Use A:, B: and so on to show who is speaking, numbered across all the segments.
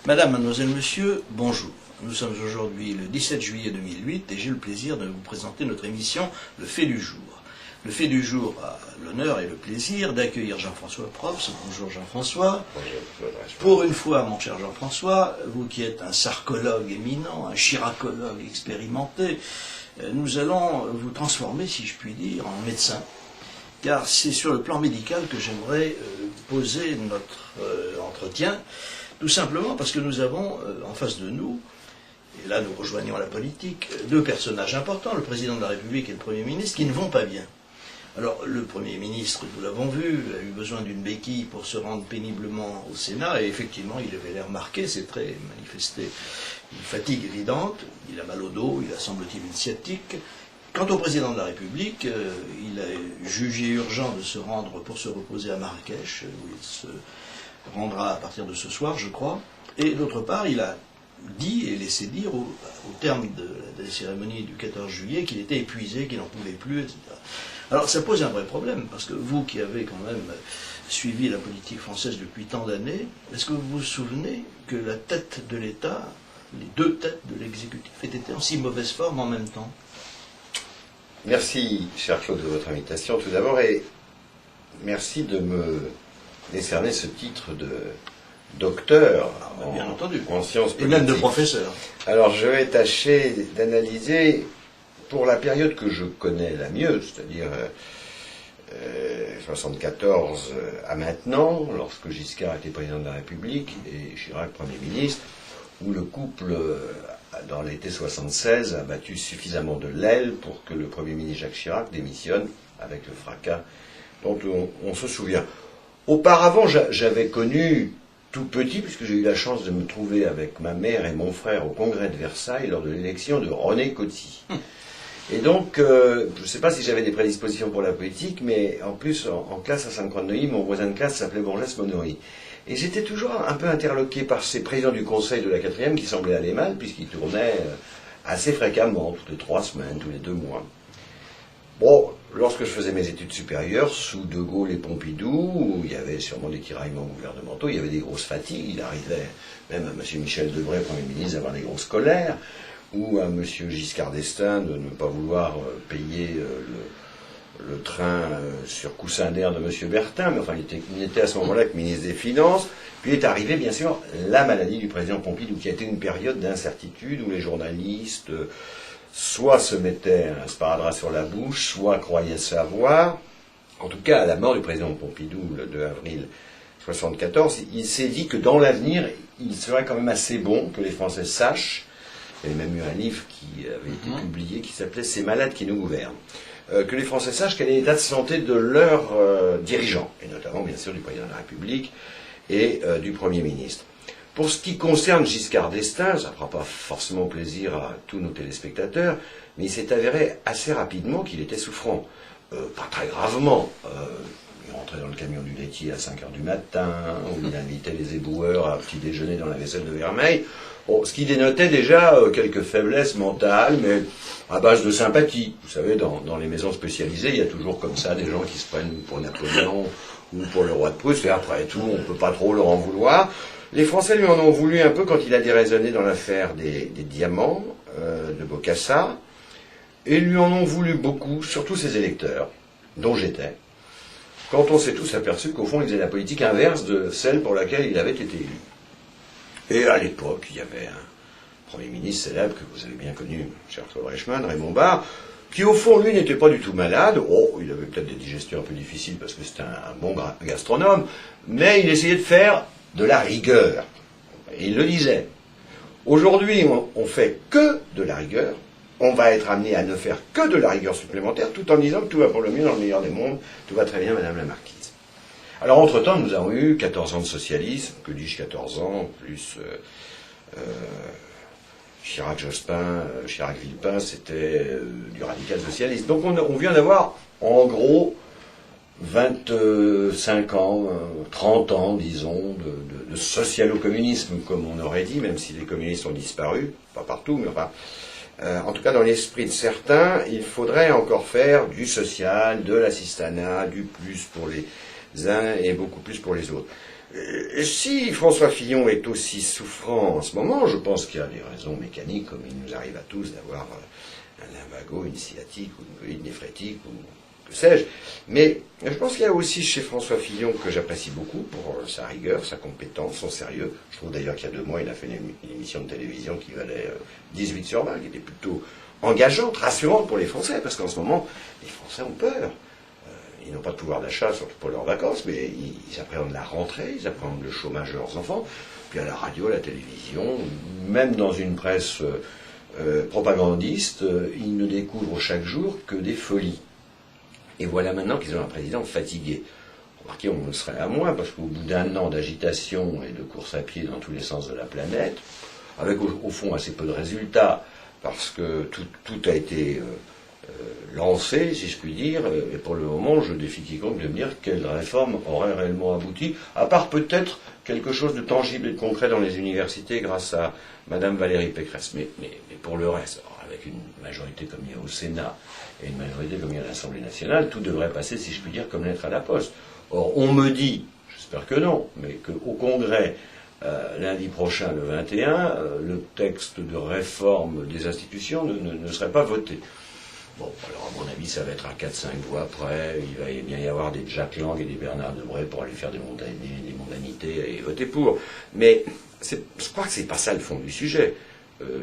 A: Madame, mademoiselle, monsieur, bonjour. Nous sommes aujourd'hui le 17 juillet 2008 et j'ai le plaisir de vous présenter notre émission Le Fait du Jour. Le Fait du Jour a l'honneur et le plaisir d'accueillir Jean-François Probst. Bonjour Jean-François.
B: Bonjour.
A: Pour une fois, mon cher Jean-François, vous qui êtes un sarcologue éminent, un chiracologue expérimenté, nous allons vous transformer, si je puis dire, en médecin. Car c'est sur le plan médical que j'aimerais poser notre entretien. Tout simplement parce que nous avons en face de nous, et là nous rejoignons la politique, deux personnages importants, le président de la République et le Premier ministre, qui ne vont pas bien. Alors le Premier ministre, nous l'avons vu, a eu besoin d'une béquille pour se rendre péniblement au Sénat, et effectivement il avait l'air marqué, c'est très manifesté, une fatigue évidente, il a mal au dos, il a semble-t-il une sciatique. Quant au président de la République, il a jugé urgent de se rendre pour se reposer à Marrakech, où il se rendra à partir de ce soir, je crois. Et d'autre part, il a dit et laissé dire au terme de la cérémonie du 14 juillet qu'il était épuisé, qu'il n'en pouvait plus, etc. Alors ça pose un vrai problème, parce que vous qui avez quand même suivi la politique française depuis tant d'années, est-ce que vous vous souvenez que la tête de l'État, les deux têtes de l'exécutif, étaient en si mauvaise forme en même temps?
B: Merci, cher Claude, de votre invitation tout d'abord, et merci de me décerner ce titre de docteur
A: bien entendu,
B: en sciences politiques.
A: Et même de professeur.
B: Alors je vais tâcher d'analyser, pour la période que je connais la mieux, c'est-à-dire 74 à maintenant, lorsque Giscard était président de la République et Chirac Premier ministre, où le couple, dans l'été 76, a battu suffisamment de l'aile pour que le Premier ministre Jacques Chirac démissionne avec le fracas dont on se souvient. Auparavant, j'avais connu tout petit, puisque j'ai eu la chance de me trouver avec ma mère et mon frère au congrès de Versailles lors de l'élection de René Coty. Et donc, je ne sais pas si j'avais des prédispositions pour la politique, mais en plus, en classe à Sainte-Croix-de-Neuilly, mon voisin de classe s'appelait Borges Monori. Et j'étais toujours un peu interloqué par ces présidents du conseil de la 4e qui semblaient aller mal, puisqu'ils tournaient assez fréquemment, toutes les 3 semaines, tous les 2 mois. Bon, lorsque je faisais mes études supérieures, sous De Gaulle et Pompidou, où il y avait sûrement des tiraillements gouvernementaux, il y avait des grosses fatigues, il arrivait même à M. Michel Debré, Premier ministre, d'avoir des grosses colères, ou à M. Giscard d'Estaing de ne pas vouloir payer le train sur coussin d'air de M. Bertin, mais enfin il n'était à ce moment-là que ministre des Finances. Puis est arrivée, bien sûr, la maladie du président Pompidou, qui a été une période d'incertitude où les journalistes soit se mettaient un sparadrap sur la bouche, soit croyaient savoir. En tout cas, à la mort du président Pompidou, le 2 avril 1974, il s'est dit que dans l'avenir, il serait quand même assez bon que les Français sachent. Il y avait même eu un livre qui avait été publié qui s'appelait « Ces malades qui nous gouvernent ». Que les Français sachent quel est l'état de santé de leurs dirigeants, et notamment, bien sûr, du président de la République et du Premier ministre. Pour ce qui concerne Giscard d'Estaing, ça ne fera pas forcément plaisir à tous nos téléspectateurs, mais il s'est avéré assez rapidement qu'il était souffrant. Pas très gravement. Il rentrait dans le camion du laitier à 5 heures du matin, où il invitait les éboueurs à petit déjeuner dans la vaisselle de Vermeil. Bon, ce qui dénotait déjà quelques faiblesses mentales, mais à base de sympathie. Vous savez, dans les maisons spécialisées, il y a toujours comme ça des gens qui se prennent pour Napoléon ou pour le roi de Prusse, et après tout, on ne peut pas trop leur en vouloir. Les Français lui en ont voulu un peu quand il a déraisonné dans l'affaire des diamants de Bokassa, et lui en ont voulu beaucoup, surtout ses électeurs, dont j'étais, quand on s'est tous aperçus qu'au fond il faisait la politique inverse de celle pour laquelle il avait été élu. Et à l'époque, il y avait un Premier ministre célèbre que vous avez bien connu, cher Claude Reichmann, Raymond Barre, qui au fond, lui, n'était pas du tout malade. Oh, il avait peut-être des digestions un peu difficiles parce que c'était un bon gastronome, mais il essayait de faire de la rigueur. Et il le disait. Aujourd'hui, on fait que de la rigueur. On va être amené à ne faire que de la rigueur supplémentaire, tout en disant que tout va pour le mieux dans le meilleur des mondes, tout va très bien, Madame la Marquise. Alors, entre-temps, nous avons eu 14 ans de socialisme, que dis-je 14 ans, plus Chirac-Jospin, Chirac-Villepin, c'était du radical socialiste. Donc on vient d'avoir, en gros, 25 ans, 30 ans, disons, de socialo-communisme, comme on aurait dit, même si les communistes ont disparu, pas partout, mais enfin, en tout cas dans l'esprit de certains, il faudrait encore faire du social, de l'assistanat, du plus pour les uns et beaucoup plus pour les autres. Si François Fillon est aussi souffrant en ce moment, je pense qu'il y a des raisons mécaniques, comme il nous arrive à tous d'avoir un lumbago, une sciatique, ou une colite néphrétique, ou que sais-je. Mais je pense qu'il y a aussi chez François Fillon, que j'apprécie beaucoup pour sa rigueur, sa compétence, son sérieux. Je trouve d'ailleurs qu'il y a 2 mois, il a fait une émission de télévision qui valait 18 sur 20, qui était plutôt engageante, rassurante pour les Français, parce qu'en ce moment, les Français ont peur. Ils n'ont pas de pouvoir d'achat, surtout pour leurs vacances, mais ils appréhendent la rentrée, ils appréhendent le chômage de leurs enfants. Puis à la radio, à la télévision, même dans une presse propagandiste, ils ne découvrent chaque jour que des folies. Et voilà maintenant qu'ils ont un président fatigué. Remarquez, on ne serait à moins, parce qu'au bout d'1 an d'agitation et de course à pied dans tous les sens de la planète, avec au fond assez peu de résultats, parce que tout a été lancé, si je puis dire, et pour le moment, je défie quiconque de me dire quelle réforme aurait réellement abouti, à part peut-être quelque chose de tangible et de concret dans les universités grâce à Madame Valérie Pécresse. Mais pour le reste, alors, avec une majorité comme il y a au Sénat et une majorité comme il y a à l'Assemblée nationale, tout devrait passer, si je puis dire, comme lettre à la poste. Or, on me dit, j'espère que non, mais qu'au Congrès, lundi prochain, le 21, le texte de réforme des institutions ne serait pas voté. Bon, alors à mon avis, ça va être à 4-5 voix près. Il va bien y avoir des Jack Lang et des Bernard Debré pour aller faire des mondanités et voter pour. Mais je crois que c'est pas ça le fond du sujet.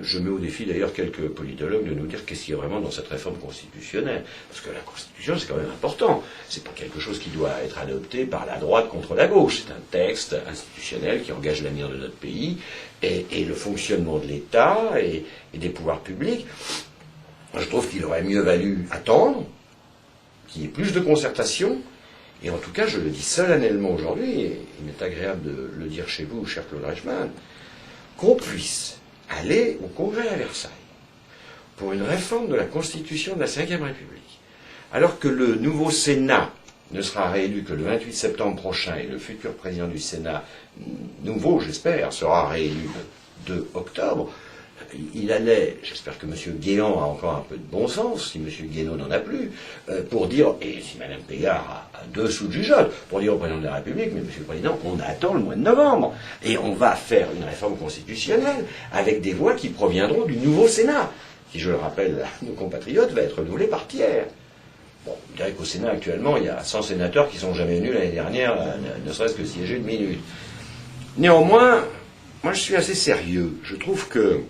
B: Je mets au défi d'ailleurs quelques politologues de nous dire qu'est-ce qu'il y a vraiment dans cette réforme constitutionnelle. Parce que la Constitution, c'est quand même important. C'est pas quelque chose qui doit être adopté par la droite contre la gauche. C'est un texte institutionnel qui engage l'avenir de notre pays et le fonctionnement de l'État et des pouvoirs publics. Je trouve qu'il aurait mieux valu attendre, qu'il y ait plus de concertation, et en tout cas, je le dis solennellement aujourd'hui, et il m'est agréable de le dire chez vous, cher Claude Reichmann, qu'on puisse aller au Congrès à Versailles pour une réforme de la Constitution de la Ve République, alors que le nouveau Sénat ne sera réélu que le 28 septembre prochain, et le futur président du Sénat, nouveau j'espère, sera réélu le 2 octobre, il allait, j'espère que M. Guéant a encore un peu de bon sens, si M. Guénaud n'en a plus, pour dire, et si Mme Pégard a 2 sous de jugeote, pour dire au président de la République, mais M. le Président, on attend le mois de novembre, et on va faire une réforme constitutionnelle avec des voix qui proviendront du nouveau Sénat, qui, je le rappelle à nos compatriotes, va être renouvelé par tiers. Bon, vous direz qu'au Sénat, actuellement, il y a 100 sénateurs qui sont jamais venus l'année dernière, ne serait-ce que siéger 1 minute. Néanmoins, moi je suis assez sérieux. Je trouve que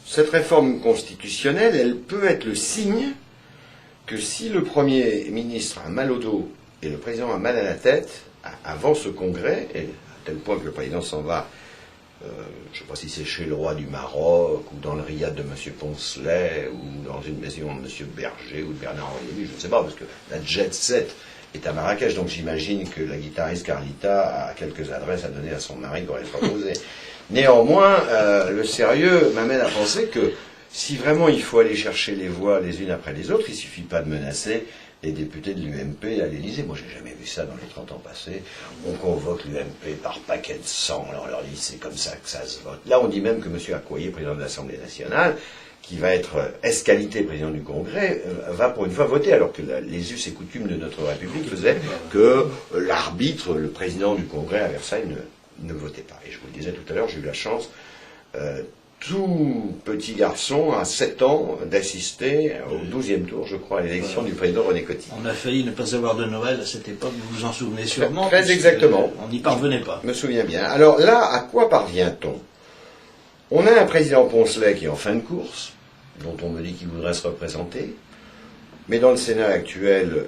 B: cette réforme constitutionnelle, elle peut être le signe que si le Premier ministre a mal au dos et le Président a mal à la tête, avant ce congrès, et à tel point que le Président s'en va, je ne sais pas si c'est chez le roi du Maroc, ou dans le riad de M. Poncelet, ou dans une maison de M. Berger, ou de Bernard-Henri Lévy, je ne sais pas, parce que la jet set est à Marrakech, donc j'imagine que la guitariste Carlita a quelques adresses à donner à son mari pour les proposer. Néanmoins, le sérieux m'amène à penser que si vraiment il faut aller chercher les voix les unes après les autres, il ne suffit pas de menacer les députés de l'UMP à l'Élysée. Moi, j'ai jamais vu ça dans les 30 ans passés. On convoque l'UMP par paquet de sang. On leur dit c'est comme ça que ça se vote. Là, on dit même que M. Accoyer, président de l'Assemblée nationale, qui va être escalité président du Congrès, va pour une fois voter, alors que les us et coutumes de notre République faisaient que l'arbitre, le président du Congrès à Versailles, ne votait pas. Et je vous le disais tout à l'heure, j'ai eu la chance, tout petit garçon à 7 ans, d'assister au 12e tour, je crois, à l'élection du président René Coty.
A: On a failli ne pas avoir de Noël à cette époque, vous vous en souvenez sûrement.
B: Très exactement.
A: On n'y parvenait pas.
B: Je me souviens bien. Alors là, à quoi parvient-on? On a un président Poncelet qui est en fin de course, dont on me dit qu'il voudrait se représenter, mais dans le Sénat actuel,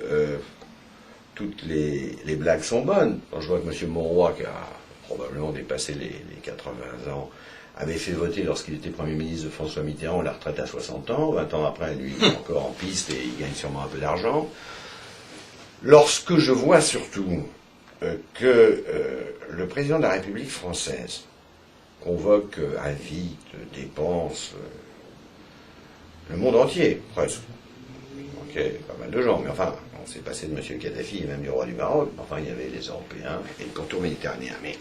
B: toutes les blagues sont bonnes. Quand je vois que M. Monroy, qui a probablement dépassé les 80 ans, avait fait voter lorsqu'il était Premier ministre de François Mitterrand la retraite à 60 ans, 20 ans après, lui, il est encore en piste et il gagne sûrement un peu d'argent. Lorsque je vois surtout que le président de la République française convoque à vie, dépense, le monde entier, presque. Ok, pas mal de gens, mais enfin, on s'est passé de M. Kadhafi et même du roi du Maroc, enfin, il y avait les Européens et le contour méditerranéen. Mais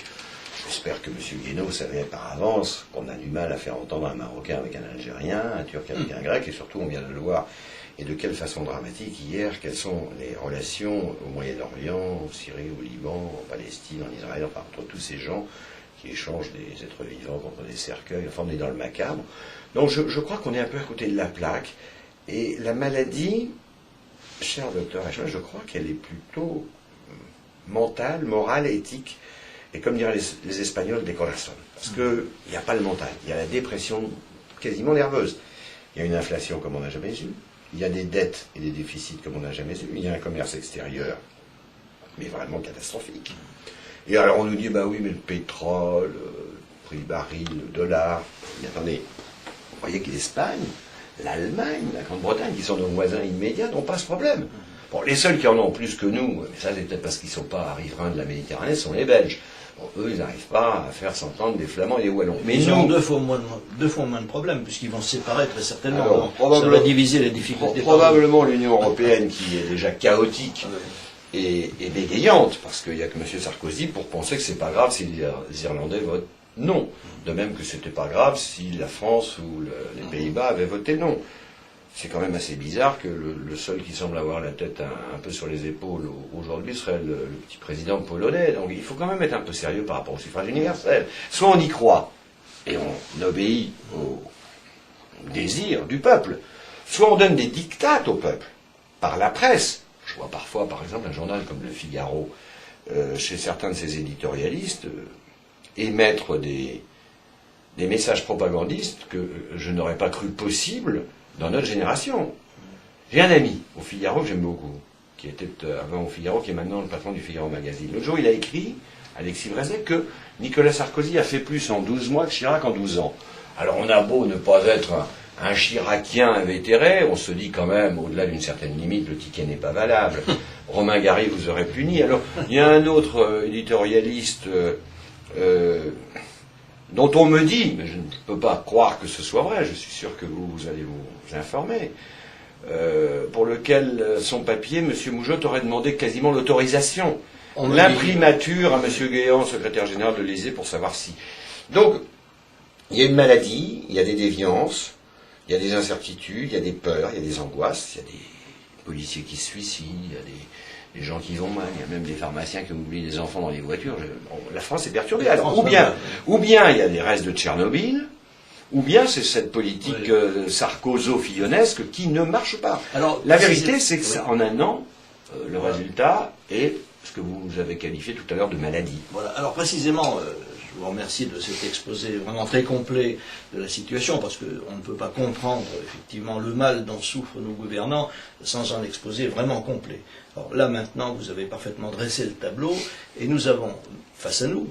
B: j'espère que M. Guénaud savait par avance qu'on a du mal à faire entendre un Marocain avec un Algérien, un Turc avec un Grec, et surtout, on vient de le voir, et de quelle façon dramatique hier, quelles sont les relations au Moyen-Orient, en Syrie, au Liban, en Palestine, en Israël, enfin entre tous ces gens qui échangent des êtres vivants contre des cercueils, enfin on est dans le macabre. Donc je crois qu'on est un peu à côté de la plaque, et la maladie, cher docteur Eichmann, je crois qu'elle est plutôt mentale, morale, éthique, et comme diraient les Espagnols, des corazón. Parce qu'il n'y a pas le mental, il y a la dépression quasiment nerveuse. Il y a une inflation comme on n'a jamais eu, il y a des dettes et des déficits comme on n'a jamais eu, il y a un commerce extérieur, mais vraiment catastrophique. Et alors on nous dit, bah oui, mais le pétrole, le prix du baril, le dollar, mais attendez, vous voyez que l'Espagne, l'Allemagne, la Grande-Bretagne, qui sont nos voisins immédiats, n'ont pas ce problème. Bon, les seuls qui en ont plus que nous, mais ça c'est peut-être parce qu'ils ne sont pas riverains de la Méditerranée, sont les Belges. Bon, eux, ils n'arrivent pas à faire s'entendre des Flamands et des Wallons.
A: Mais ils ont deux fois moins de problèmes, puisqu'ils vont se séparer très certainement.
B: Alors,
A: ça va diviser les difficultés.
B: Probablement l'Union européenne, qui est déjà chaotique et bégayante, parce qu'il n'y a que M. Sarkozy pour penser que c'est pas grave si les Irlandais votent non. De même que c'était pas grave si la France ou les Pays-Bas avaient voté non. C'est quand même assez bizarre que le seul qui semble avoir la tête un peu sur les épaules aujourd'hui serait le petit président polonais. Donc il faut quand même être un peu sérieux par rapport au suffrage universel. Soit on y croit et on obéit au désir du peuple, soit on donne des dictates au peuple par la presse. Je vois parfois, par exemple, un journal comme Le Figaro, chez certains de ses éditorialistes, émettre des messages propagandistes que je n'aurais pas cru possible dans notre génération. J'ai un ami au Figaro que j'aime beaucoup, qui était avant au Figaro, qui est maintenant le patron du Figaro Magazine. L'autre jour, il a écrit, Alexis Brézet, que Nicolas Sarkozy a fait plus en 12 mois que Chirac en 12 ans. Alors on a beau ne pas être un Chiracien invétéré, on se dit quand même, au-delà d'une certaine limite, le ticket n'est pas valable. Romain Gary vous aurait puni. Alors, il y a un autre éditorialiste dont on me dit, mais je ne peux pas croire que ce soit vrai, je suis sûr que vous allez vous informer, pour lequel son papier, M. Moujotte aurait demandé quasiment l'autorisation, l'imprimature à M. Guéant, secrétaire général de l'Élysée, pour savoir si. Donc, il y a une maladie, il y a des déviances, il y a des incertitudes, il y a des peurs, il y a des angoisses, il y a des policiers qui se suicident, il y a des gens qui vont mal, il y a même des pharmaciens qui ont oublié des enfants dans les voitures. La France est perturbée. Alors, ou bien il y a les restes de Tchernobyl, ou bien c'est cette politique sarkozo-fillonesque qui ne marche pas. Alors, la vérité, c'est que en un an, le résultat est ce que vous avez qualifié tout à l'heure de maladie.
A: Voilà. Alors précisément, je vous remercie de cet exposé vraiment très complet de la situation, parce qu'on ne peut pas comprendre effectivement le mal dont souffrent nos gouvernants sans un exposé vraiment complet. Alors là maintenant, vous avez parfaitement dressé le tableau, et nous avons face à nous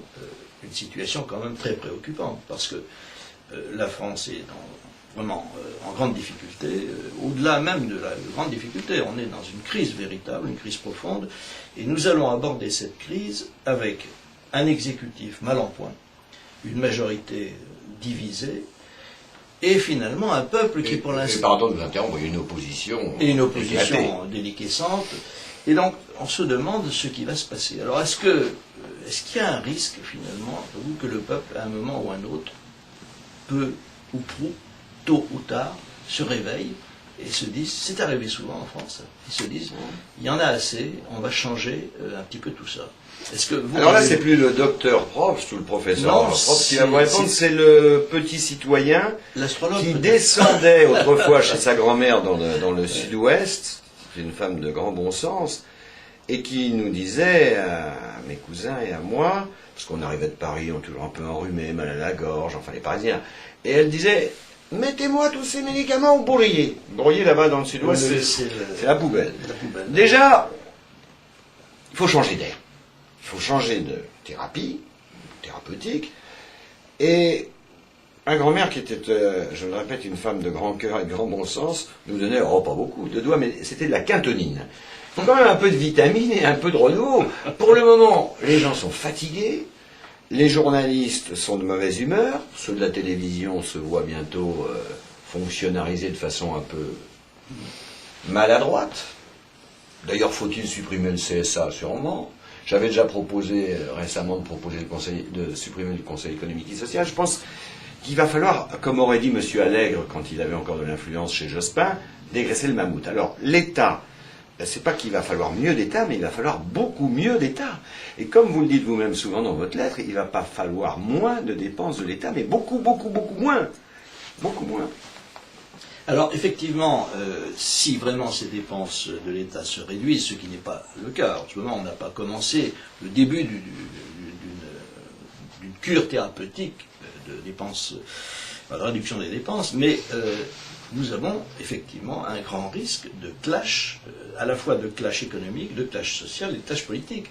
A: une situation quand même très préoccupante, parce que la France est vraiment en grande difficulté, au-delà même de la grande difficulté, on est dans une crise véritable, une crise profonde, et nous allons aborder cette crise avec un exécutif mal en point, une majorité divisée, et finalement un peuple qui pour l'instant...
B: Pardon de vous interrompre, il y a une opposition...
A: Et une opposition déliquescente, et donc on se demande ce qui va se passer. Alors est-ce qu'il y a un risque finalement, que le peuple, à un moment ou à un autre, peu ou prou, tôt ou tard, se réveille et se disent, c'est arrivé souvent en France, ils se disent, il y en a assez, on va changer un petit peu tout ça. Est-ce que vous
B: Alors là, c'est plus le docteur Probst ou le professeur Probst qui va vous répondre, c'est le petit citoyen qui descendait autrefois chez sa grand-mère dans le sud-ouest, c'est une femme de grand bon sens, et qui nous disait à mes cousins et à moi, parce qu'on arrivait de Paris, on est toujours un peu enrhumé, mal à la gorge, enfin les Parisiens, et elle disait, mettez-moi tous ces médicaments au bourrier. Bourrier, là-bas, dans le sud-ouest, c'est la poubelle. Déjà, il faut changer d'air. Il faut changer de thérapeutique. Et un grand-mère qui était, je le répète, une femme de grand cœur et de grand bon sens, nous donnait, pas beaucoup, de doigts, mais c'était de la quintonine. Il faut quand même un peu de vitamine et un peu de renouveau. Pour le moment, les gens sont fatigués. Les journalistes sont de mauvaise humeur, ceux de la télévision se voient bientôt fonctionnariser de façon un peu maladroite. D'ailleurs, faut-il supprimer le CSA? Sûrement. J'avais déjà proposé récemment de supprimer le Conseil économique et social. Je pense qu'il va falloir, comme aurait dit M. Allègre quand il avait encore de l'influence chez Jospin, dégraisser le mammouth. Alors, l'État, c'est pas qu'il va falloir mieux d'État, mais il va falloir beaucoup mieux d'État. Et comme vous le dites vous-même souvent dans votre lettre, il va pas falloir moins de dépenses de l'État, mais beaucoup, beaucoup, beaucoup moins. Beaucoup moins.
A: Alors effectivement, si vraiment ces dépenses de l'État se réduisent, ce qui n'est pas le cas, en ce moment on n'a pas commencé le début d'une cure thérapeutique de dépenses, de réduction des dépenses, mais nous avons effectivement un grand risque de clash, à la fois de clash économique, de clash social et de clash politique.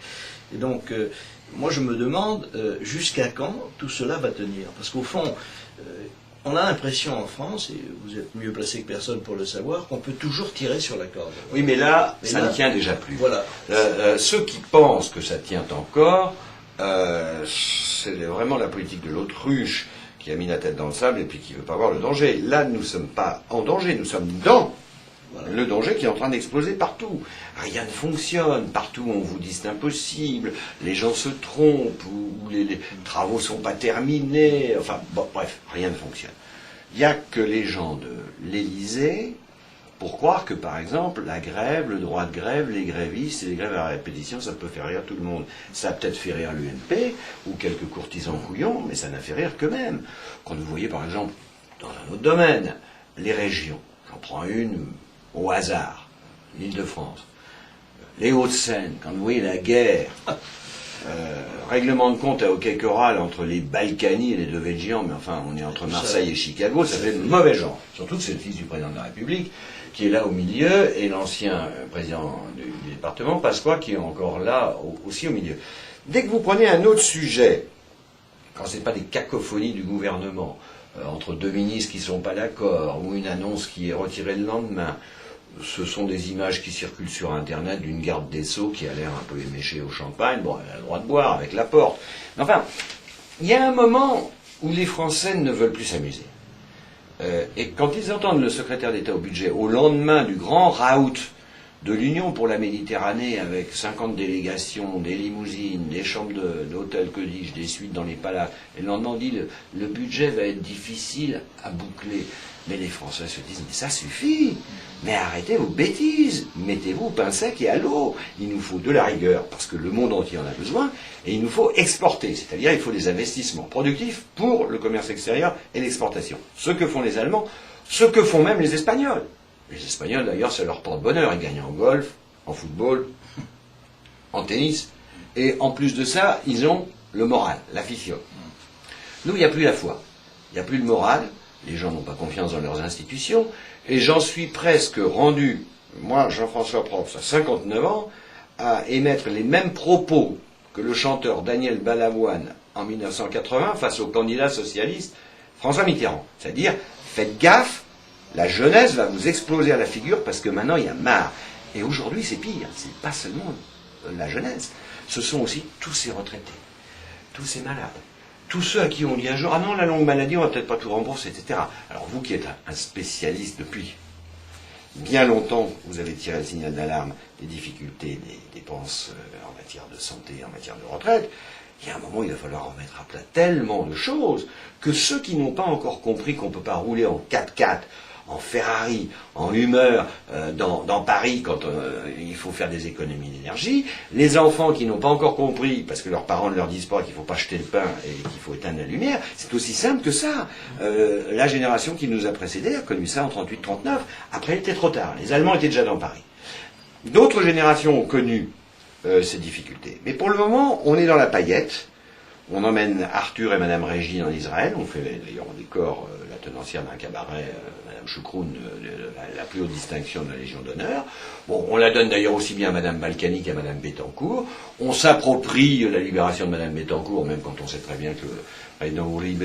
A: Et donc, moi je me demande jusqu'à quand tout cela va tenir. Parce qu'au fond, on a l'impression en France, et vous êtes mieux placé que personne pour le savoir, qu'on peut toujours tirer sur la corde.
B: Oui, mais là, ça ne tient déjà plus.
A: Voilà.
B: Ceux qui pensent que ça tient encore, c'est vraiment la politique de l'autruche qui a mis la tête dans le sable et puis qui ne veut pas voir le danger. Là, nous ne sommes pas en danger, nous sommes dans le danger qui est en train d'exploser partout. Rien ne fonctionne, partout on vous dit c'est impossible, les gens se trompent, ou les travaux ne sont pas terminés, enfin bon, bref, rien ne fonctionne. Il n'y a que les gens de l'Élysée pour croire que, par exemple, la grève, le droit de grève, les grévistes et les grèves à répétition, ça peut faire rire tout le monde. Ça a peut-être fait rire l'UMP ou quelques courtisans couillons, mais ça n'a fait rire qu'eux-mêmes. Quand vous voyez, par exemple, dans un autre domaine, les régions, j'en prends une au hasard, l'Île-de-France, les Hauts-de-Seine, quand vous voyez la guerre, règlement de compte à Hockey-Choral entre les Balkany et les deux Géants, mais enfin, on est entre Marseille et Chicago, ça fait de mauvais genre. Surtout que c'est le fils du président de la République qui est là au milieu, et l'ancien président du département, Pasqua, qui est encore là aussi au milieu. Dès que vous prenez un autre sujet, quand ce n'est pas des cacophonies du gouvernement, entre deux ministres qui ne sont pas d'accord, ou une annonce qui est retirée le lendemain, ce sont des images qui circulent sur Internet d'une garde des Sceaux qui a l'air un peu éméchée au champagne. Bon, elle a le droit de boire avec la porte. Mais enfin, il y a un moment où les Français ne veulent plus s'amuser. Et quand ils entendent le secrétaire d'État au budget, au lendemain du grand raout de l'Union pour la Méditerranée, avec 50 délégations, des limousines, des chambres d'hôtel, que dis-je, des suites dans les palaces, et le lendemain on dit le budget va être difficile à boucler. Mais les Français se disent, mais ça suffit, mais arrêtez vos bêtises, mettez-vous au pain sec et à l'eau. Il nous faut de la rigueur, parce que le monde entier en a besoin, et il nous faut exporter, c'est-à-dire il faut des investissements productifs pour le commerce extérieur et l'exportation. Ce que font les Allemands, ce que font même les Espagnols. Les Espagnols, d'ailleurs, ça leur porte bonheur. Ils gagnent en golf, en football, en tennis. Et en plus de ça, ils ont le moral, la fifiole. Nous, il n'y a plus la foi. Il n'y a plus le moral. Les gens n'ont pas confiance dans leurs institutions. Et j'en suis presque rendu, moi, Jean-François Probst, à 59 ans, à émettre les mêmes propos que le chanteur Daniel Balavoine en 1980 face au candidat socialiste François Mitterrand. C'est-à-dire, faites gaffe, la jeunesse va vous exploser à la figure parce que maintenant il y a marre. Et aujourd'hui c'est pire, c'est pas seulement la jeunesse, ce sont aussi tous ces retraités, tous ces malades, tous ceux à qui on dit un jour, ah non, la longue maladie, on va peut-être pas tout rembourser, etc. Alors vous qui êtes un spécialiste depuis bien longtemps, vous avez tiré le signal d'alarme des difficultés des dépenses en matière de santé, en matière de retraite, il y a un moment, il va falloir en mettre à plat tellement de choses que ceux qui n'ont pas encore compris qu'on ne peut pas rouler en 4x4, en Ferrari, en Hummer, dans Paris quand il faut faire des économies d'énergie, les enfants qui n'ont pas encore compris, parce que leurs parents ne leur disent pas qu'il ne faut pas jeter le pain et qu'il faut éteindre la lumière, c'est aussi simple que ça. La génération qui nous a précédés a connu ça en 38-39, après il était trop tard, les Allemands étaient déjà dans Paris. D'autres générations ont connu ces difficultés. Mais pour le moment, on est dans la paillette. On emmène Arthur et Madame Régine en Israël. On fait d'ailleurs en décor la tenancière d'un cabaret, Madame Choucroune, la plus haute distinction de la Légion d'honneur. Bon, on la donne d'ailleurs aussi bien à Madame Balkany qu'à Madame Bettencourt. On s'approprie la libération de Madame Bettencourt, même quand on sait très bien que président Uribe,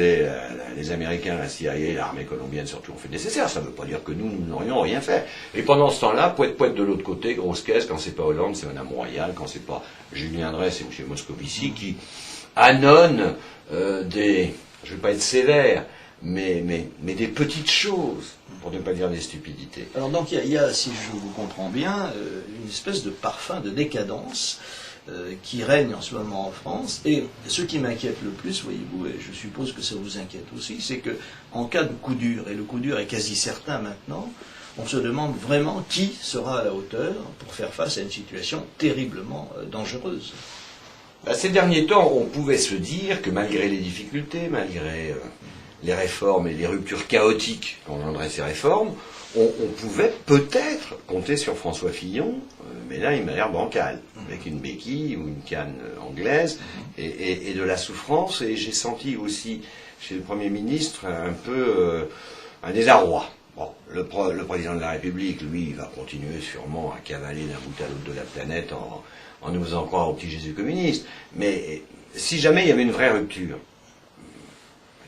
B: les Américains, la CIA, l'armée colombienne surtout ont fait le nécessaire. Ça ne veut pas dire que nous n'aurions rien fait. Et pendant ce temps-là, poète de l'autre côté, grosse caisse, quand c'est pas Hollande, c'est Madame Royal, quand c'est pas Julien Drey, c'est M. Moscovici qui annonce des, je ne vais pas être sévère, mais des petites choses, pour ne pas dire des stupidités.
A: Alors donc il y a, si je vous comprends bien, une espèce de parfum de décadence qui règne en ce moment en France. Et ce qui m'inquiète le plus, voyez-vous, et je suppose que ça vous inquiète aussi, c'est que en cas de coup dur, et le coup dur est quasi certain maintenant, on se demande vraiment qui sera à la hauteur pour faire face à une situation terriblement dangereuse.
B: Ces derniers temps, on pouvait se dire que malgré les difficultés, malgré les réformes et les ruptures chaotiques qu'engendraient ces réformes, on pouvait peut-être compter sur François Fillon, mais là il m'a l'air bancal, avec une béquille ou une canne anglaise et de la souffrance, et j'ai senti aussi chez le Premier ministre un peu un désarroi. Bon, le président de la République, lui, va continuer sûrement à cavaler d'un bout à l'autre de la planète en nous faisant croire au petit Jésus communiste, mais si jamais il y avait une vraie rupture,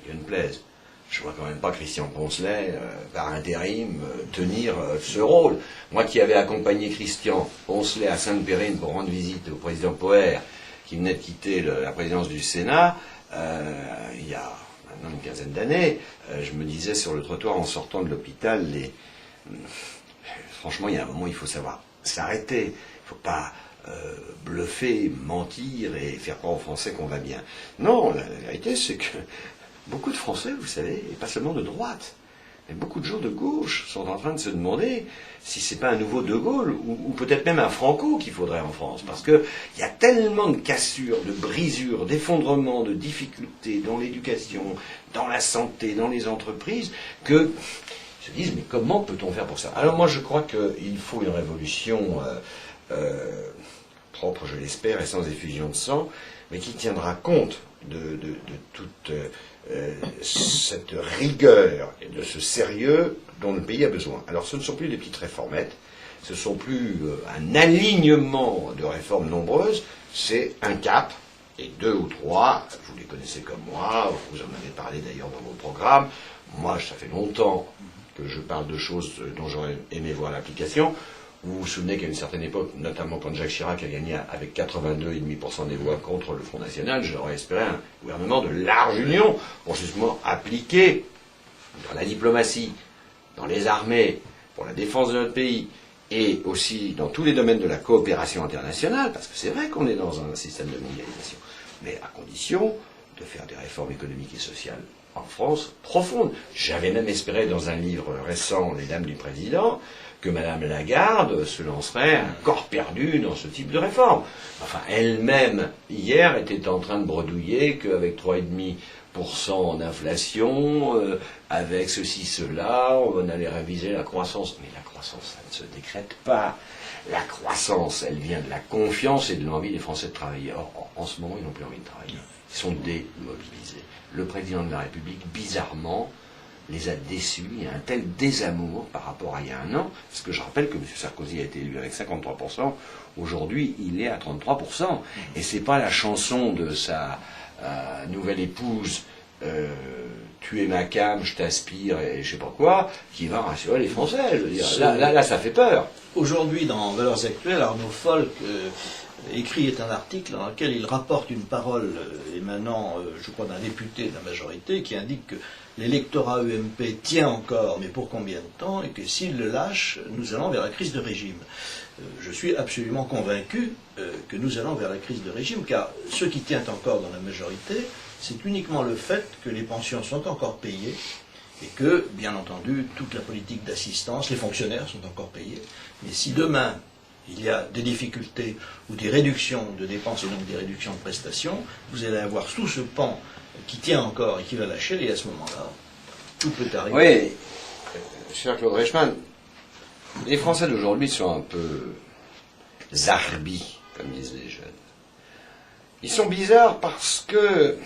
B: Dieu ne plaise, je vois quand même pas Christian Poncelet, par intérim, tenir ce rôle. Moi qui avais accompagné Christian Poncelet à Sainte-Périne pour rendre visite au président Poher, qui venait de quitter la présidence du Sénat, il y a maintenant une quinzaine d'années, je me disais sur le trottoir en sortant de l'hôpital, franchement, il y a un moment où il faut savoir s'arrêter. Il ne faut pas bluffer, mentir et faire croire aux Français qu'on va bien. Non, la vérité, c'est que beaucoup de Français, vous savez, et pas seulement de droite, mais beaucoup de gens de gauche sont en train de se demander si c'est pas un nouveau De Gaulle, ou peut-être même un Franco qu'il faudrait en France, parce qu'il y a tellement de cassures, de brisures, d'effondrements, de difficultés dans l'éducation, dans la santé, dans les entreprises, que se disent, mais comment peut-on faire pour ça? Alors moi je crois qu'il faut une révolution propre, je l'espère, et sans effusion de sang, mais qui tiendra compte de toute cette rigueur et de ce sérieux dont le pays a besoin. Alors ce ne sont plus des petites réformettes, ce ne sont plus un alignement de réformes nombreuses, c'est un cap, et 2 ou 3, vous les connaissez comme moi, vous en avez parlé d'ailleurs dans vos programmes. Moi, ça fait longtemps que je parle de choses dont j'aurais aimé voir l'application. Vous vous souvenez qu'à une certaine époque, notamment quand Jacques Chirac a gagné avec 82,5% des voix contre le Front National, j'aurais espéré un gouvernement de large union pour justement appliquer dans la diplomatie, dans les armées, pour la défense de notre pays, et aussi dans tous les domaines de la coopération internationale, parce que c'est vrai qu'on est dans un système de mondialisation, mais à condition de faire des réformes économiques et sociales en France profondes. J'avais même espéré dans un livre récent, Les Dames du Président, que Madame Lagarde se lancerait un corps perdu dans ce type de réforme. Enfin, elle-même, hier, était en train de bredouiller qu'avec 3,5% d'inflation, avec ceci, cela, on allait réviser la croissance. Mais la croissance, ça ne se décrète pas. La croissance, elle vient de la confiance et de l'envie des Français de travailler. Or, en ce moment, ils n'ont plus envie de travailler. Ils sont démobilisés. Le président de la République, bizarrement, les a déçus. Il y a un tel désamour par rapport à il y a un an, parce que je rappelle que M. Sarkozy a été élu avec 53%, aujourd'hui il est à 33%, et c'est pas la chanson de sa nouvelle épouse, tu es ma cam, je t'aspire, et je sais pas quoi, qui va rassurer les Français. Je veux dire, là, ça fait peur.
A: Aujourd'hui, dans Valeurs Actuelles, Arnaud Folk écrit un article dans lequel il rapporte une parole émanant, je crois, d'un député de la majorité qui indique que l'électorat UMP tient encore, mais pour combien de temps, et que s'il le lâche, nous allons vers la crise de régime. Je suis absolument convaincu que nous allons vers la crise de régime, car ce qui tient encore dans la majorité, c'est uniquement le fait que les pensions sont encore payées, et que, bien entendu, toute la politique d'assistance, les fonctionnaires sont encore payés, mais si demain il y a des difficultés ou des réductions de dépenses et donc des réductions de prestations, vous allez avoir tout ce pan qui tient encore et qui va lâcher, et à ce moment-là, tout peut arriver.
B: Oui, cher Claude Reichmann, les Français d'aujourd'hui sont un peu zarbis, comme disent les jeunes. Ils sont bizarres parce que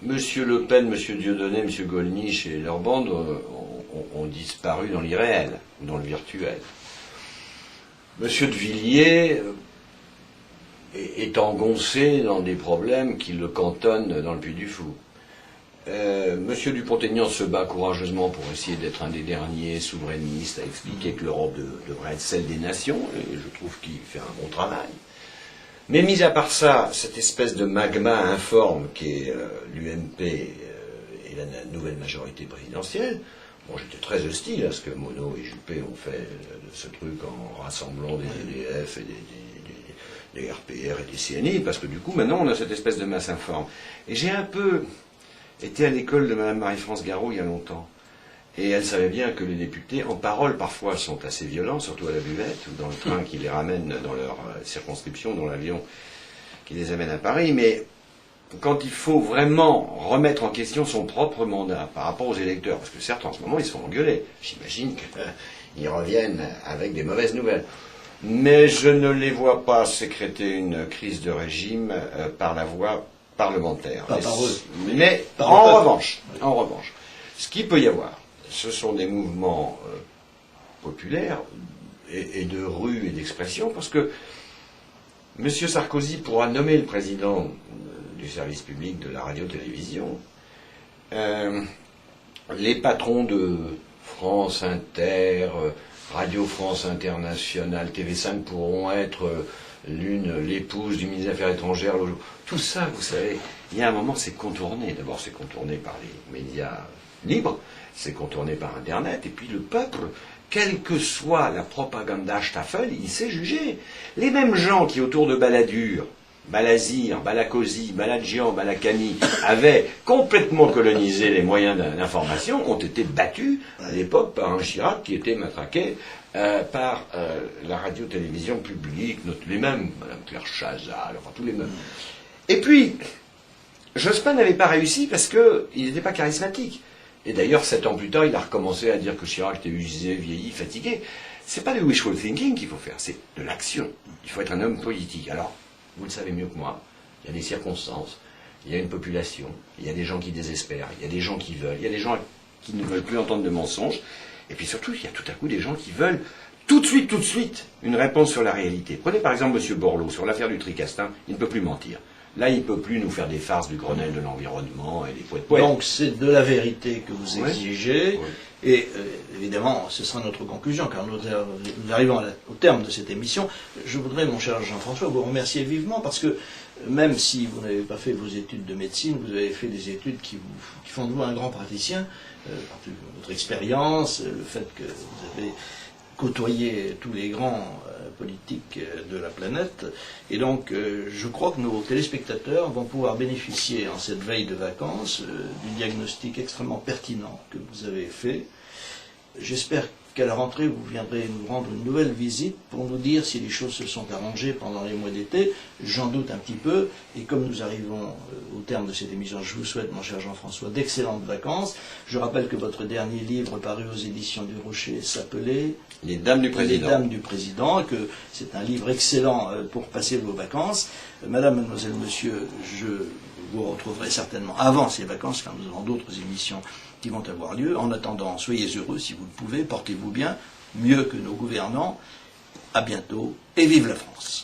B: M. Le Pen, M. Dieudonné, M. Gollnisch et leur bande ont disparu dans l'irréel, ou dans le virtuel. M. de Villiers est engoncé dans des problèmes qui le cantonnent dans le Puy du Fou. M. Dupont-Aignan se bat courageusement pour essayer d'être un des derniers souverainistes à expliquer que l'Europe devrait être celle des nations, et je trouve qu'il fait un bon travail. Mais mis à part ça, cette espèce de magma informe qu'est l'UMP et la nouvelle majorité présidentielle, bon, j'étais très hostile à ce que Monod et Juppé ont fait de ce truc en rassemblant des EDF et des RPR et des CNI, parce que du coup, maintenant, on a cette espèce de masse informe. Et j'ai un peu été à l'école de Mme Marie-France Garot il y a longtemps. Et elle savait bien que les députés, en parole, parfois, sont assez violents, surtout à la buvette, ou dans le train qui les ramène dans leur circonscription, dans l'avion qui les amène à Paris, mais quand il faut vraiment remettre en question son propre mandat par rapport aux électeurs, parce que certes, en ce moment, ils se font engueuler. J'imagine qu'ils reviennent avec des mauvaises nouvelles. Mais je ne les vois pas sécréter une crise de régime par la voie parlementaire.
A: Pas par eux.
B: Mais en revanche, ce qu'il peut y avoir, ce sont des mouvements populaires et de rue et d'expression, parce que M. Sarkozy pourra nommer le président du service public de la radio-télévision. Les patrons de France Inter, Radio France Internationale, TV5 pourront être l'épouse du ministre des Affaires étrangères. Tout ça, vous savez, il y a un moment, c'est contourné. D'abord, c'est contourné par les médias libres, c'est contourné par Internet, et puis le peuple, quelle que soit la propaganda Staffel, il sait juger. Les mêmes gens qui, autour de Balladur, Balazir, Balakosi, Baladjian, Balakani, avaient complètement colonisé les moyens d'information, ont été battus à l'époque par un Chirac qui était matraqué par la radio-télévision publique, les mêmes, Mme Claire Chazal, enfin tous les mêmes. Et puis, Jospin n'avait pas réussi parce qu'il n'était pas charismatique. Et d'ailleurs, 7 ans plus tard, il a recommencé à dire que Chirac était usé, vieilli, fatigué. C'est pas du wishful thinking qu'il faut faire, c'est de l'action. Il faut être un homme politique. Alors, vous le savez mieux que moi, il y a des circonstances, il y a une population, il y a des gens qui désespèrent, il y a des gens qui veulent, il y a des gens qui ne veulent plus entendre de mensonges, et puis surtout, il y a tout à coup des gens qui veulent tout de suite, une réponse sur la réalité. Prenez par exemple M. Borloo, sur l'affaire du Tricastin, il ne peut plus mentir. Là, il ne peut plus nous faire des farces du Grenelle de l'environnement et des poètes.
A: Donc c'est de la vérité que vous exigez, et évidemment, ce sera notre conclusion, car nous arrivons au terme de cette émission. Je voudrais, mon cher Jean-François, vous remercier vivement, parce que même si vous n'avez pas fait vos études de médecine, vous avez fait des études qui font de vous un grand praticien, votre expérience, le fait que vous avez côtoyer tous les grands politiques de la planète. Et donc, je crois que nos téléspectateurs vont pouvoir bénéficier, en cette veille de vacances, du diagnostic extrêmement pertinent que vous avez fait. J'espère qu'à la rentrée, vous viendrez nous rendre une nouvelle visite pour nous dire si les choses se sont arrangées pendant les mois d'été. J'en doute un petit peu. Et comme nous arrivons au terme de cette émission, je vous souhaite, mon cher Jean-François, d'excellentes vacances. Je rappelle que votre dernier livre, paru aux éditions du Rocher, s'appelait
B: Les Dames du Président.
A: Les Dames du Président, que c'est un livre excellent pour passer vos vacances. Madame, mademoiselle, monsieur, je vous retrouverai certainement avant ces vacances, car nous avons d'autres émissions qui vont avoir lieu. En attendant, soyez heureux si vous le pouvez, portez-vous bien, mieux que nos gouvernants. À bientôt et vive la France.